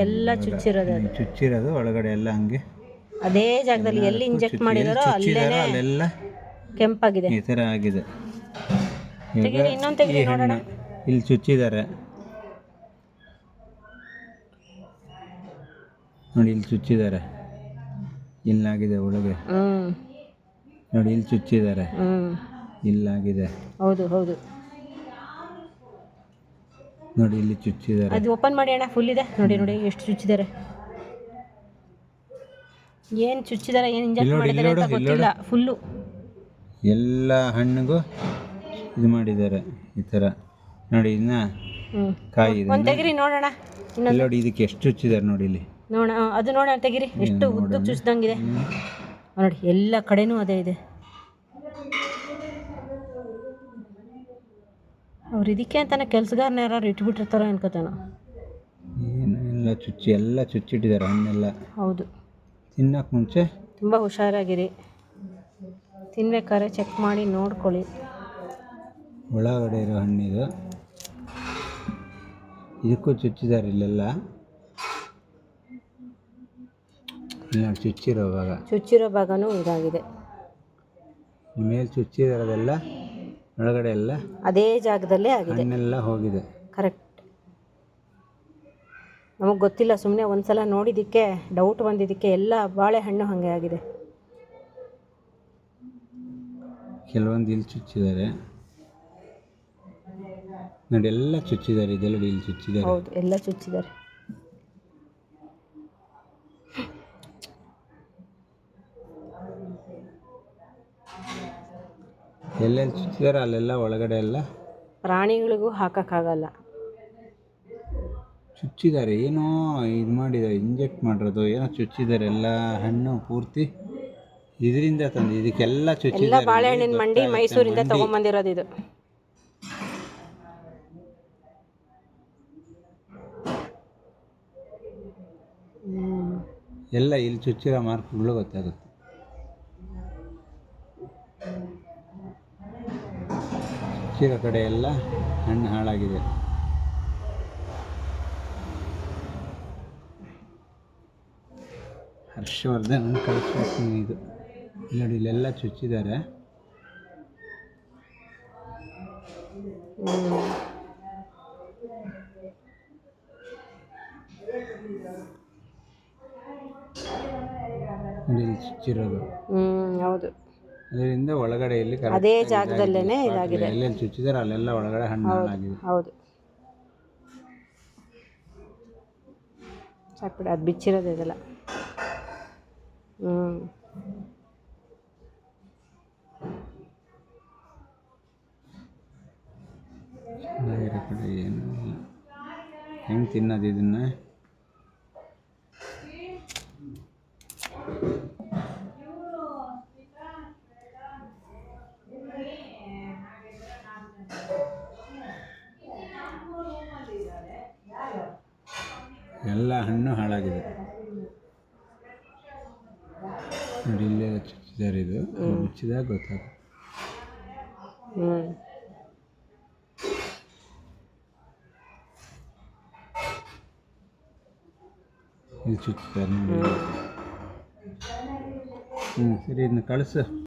ಎಲ್ಲ ಚುಚ್ಚಿರೋದು ಅದು. ಚುಚ್ಚಿರೋದು ಒಳಗಡೆ ಎಲ್ಲ ಹಂಗೆ ಅದೇ ಜಾಗದಲ್ಲಿ ಎಲ್ಲಿ ಇಂಜೆಕ್ಟ್ ಮಾಡಿದಾರೋ ಅಲ್ಲೇನೆ ಅಲ್ಲೆಲ್ಲ ಕೆಂಪಾಗಿದೆ. ಈ ಥರ ಆಗಿದೆ. ತೆಗೀರಿ, ಇನ್ನೊಂದು ತೆಗೀರಿ ನೋಡೋಣ. ಇಲ್ಲಿ ಚುಚ್ಚಿದ್ದಾರೆ ನೋಡಿ, ಇಲ್ಲಿ ಚುಚ್ಚಿದ್ದಾರೆ, ಇಲ್ಲಾಗಿದೆ ಒಳಗೆ ನೋಡಿ, ಇಲ್ಲಿ ಚುಚ್ಚಿದ್ದಾರೆ, ಇಲ್ಲಾಗಿದೆ. ಹೌದು ಹೌದು ನೋಡಿ, ಇಲ್ಲಿ ಚುಚ್ಚಿದ್ದಾರೆ. ಅದು ಓಪನ್ ಮಾಡಿ ಅಣ್ಣ, ಫುಲ್ ಇದೆ ನೋಡಿ. ನೋಡಿ ಎಷ್ಟು ಚುಚ್ಚಿದ್ದಾರೆ, ಏನು ಚುಚ್ಚಿದ್ದಾರೆ, ಏನು ಇಂಜೆಕ್ಟ್ ಮಾಡಿದ್ದಾರೆ ಅಂತ ಗೊತ್ತಿಲ್ಲ. ಫುಲ್ಲು ಎಲ್ಲ ಹಣ್ಣಿಗೂ ಇದು ಮಾಡಿದ್ದಾರೆ ಈ ಥರ ನೋಡಿ. ಇನ್ನ ಕಾಯಿ ಒಂದು ತೆಗಿರಿ ನೋಡೋಣ. ಇಲ್ಲಿ ನೋಡಿ, ಇದಕ್ಕೆ ಎಷ್ಟು ಚುಚ್ಚಿದ್ದಾರೆ ನೋಡಿ, ಇಲ್ಲಿ ನೋಡ, ಅದು ನೋಡೋಣ, ತೆಗಿರಿ ಎಷ್ಟು ಉದ್ದಕ್ಕೆ ಚುಚ್ಚಿದಂಗಿದೆ ನೋಡಿ. ಎಲ್ಲ ಕಡೆನೂ ಅದೇ ಇದೆ. ಅವ್ರು ಇದಕ್ಕೆ ಅಂತಾನೆ ಕೆಲಸಗಾರನ ಯಾರು ಇಟ್ಬಿಟ್ಟಿರ್ತಾರೋ ಅನ್ಕೋತಾನ. ಎಲ್ಲ ಚುಚ್ಚಿಟ್ಟಿದ್ದಾರೆ ಹಣ್ಣೆಲ್ಲ. ಹೌದು, ತಿನ್ನೋಕೆ ಮುಂಚೆ ತುಂಬ ಹುಷಾರಾಗಿರಿ. ತಿನ್ಬೇಕಾದ್ರೆ ಚೆಕ್ ಮಾಡಿ ನೋಡ್ಕೊಳ್ಳಿ. ಒಳಗಡೆ ಇರೋ ಹಣ್ಣಿದು, ಇದಕ್ಕೂ ಚುಚ್ಚಿದ್ದಾರೆ ಇಲ್ಲೆಲ್ಲ. ಇಲ್ಲ ಚುಚ್ಚಿರೋ ಭಾಗನೂ ಇದಾಗಿದೆ. ಮೇಲೆ ಚುಚ್ಚಿರೋದೆಲ್ಲ ಒಳಗಡೆ ಎಲ್ಲ ಅದೇ ಜಾಗದಲ್ಲೇ ಆಗಿದೆ, ಹಣ್ಣೆಲ್ಲ ಹೋಗಿದೆ. ಕರೆಕ್ಟ್. ನಮಗೆ ಗೊತ್ತಿಲ್ಲ, ಸುಮ್ಮನೆ ಒಂದ್ಸಲ ನೋಡಿದ್ದಕ್ಕೆ ಡೌಟ್ ಬಂದಿದ್ದಕ್ಕೆ ಎಲ್ಲ ಬಾಳೆಹಣ್ಣು ಹಾಗೆ ಆಗಿದೆ. ಕೆಲವೊಂದು ಇಲ್ಲಿ ಚುಚ್ಚಿದ್ದಾರೆ ನೋಡಿ, ಎಲ್ಲ ಚುಚ್ಚಿದ್ದಾರೆ. ಇದೆಲ್ಲ ಇಲ್ಲಿ ಚುಚ್ಚಿದ್ದಾರೆ. ಹೌದು, ಎಲ್ಲ ಚುಚ್ಚಿದ್ದಾರೆ. ಎಲ್ಲೆಲ್ಲಿ ಚುಚ್ಚಿದ್ದಾರೆ ಅಲ್ಲೆಲ್ಲ ಒಳಗಡೆ ಎಲ್ಲ ಪ್ರಾಣಿಗಳಿಗೂ ಹಾಕೋಕ್ಕಾಗಲ್ಲ. ಚುಚ್ಚಿದ್ದಾರೆ, ಏನೋ ಇದು ಮಾಡಿದ್ದಾರೆ, ಇಂಜೆಕ್ಟ್ ಮಾಡಿರೋದು ಏನೋ ಚುಚ್ಚಿದ್ದಾರೆ. ಎಲ್ಲ ಹಣ್ಣು ಪೂರ್ತಿ ಇದರಿಂದ ತಂದು ಇದಕ್ಕೆಲ್ಲ ಚುಚ್ಚಿದ್ದಾರೆ. ಎಲ್ಲ ಬಾಳೆಹಣ್ಣಿನ ಮಂಡಿ ಮೈಸೂರಿಂದ ತೊಗೊಂಬಂದಿರೋದು ಇದು. ಎಲ್ಲ ಇಲ್ಲಿ ಚುಚ್ಚಿರೋ ಮಾರ್ಕ್ಗಳು ಗೊತ್ತಾಗುತ್ತೆ. ಚುಚ್ಚಿರೋ ಕಡೆ ಎಲ್ಲ ಹಣ್ಣು ಹಾಳಾಗಿದೆ. ಹರ್ಷವರ್ಧನ್ ಕಳಿಸ್ಬೇಕು ಇದು. ನೋಡಿ, ಇಲ್ಲೆಲ್ಲ ಚುಚ್ಚಿದ್ದಾರೆ. ನೋಡಿ, ಇಲ್ಲಿ ಚುಚ್ಚಿರೋದು. ಹೌದು, ಅದರಿಂದ ಒಳಗಡೆ ಇಲ್ಲಿ ಅದೇ ಜಾಗದಲ್ಲೇನೆ ಇದಾಗಿದೆ. ಎಲ್ಲೆಲ್ಲಿ ಚುಚ್ಚಿದ್ದಾರೆ ಅಲ್ಲೆಲ್ಲ ಒಳಗಡೆ ಹಣ್ಣು ಹಾಳಾಗಿದೆ. ಹೌದು, ಸಾಕ್ಬಿಡಿ, ಅದು ಬಿಚ್ಚಿರೋದು ಇದೆಲ್ಲ. ಚೆನ್ನಾಗಿರೋ ಕಡೆ ಏನು ಇಲ್ಲ. ಹೆಂಗೆ ತಿನ್ನೋದು ಇದನ್ನು? ಎಲ್ಲ ಹಣ್ಣು ಹಾಳಾಗಿದೆ ನೋಡಿ. ಇಲ್ಲೇ ಚುಚ್ಚಿದ್ದಾರೆ, ಇದು ಮುಚ್ಚಿದಾಗ ಗೊತ್ತಾಗುತ್ತೆ. ಇಲ್ಲಿ ಚುಚ್ಚಿದ್ದಾರೆ ನೋಡಿ. ಸರಿ, ಇದನ್ನ ಕಳಿಸು.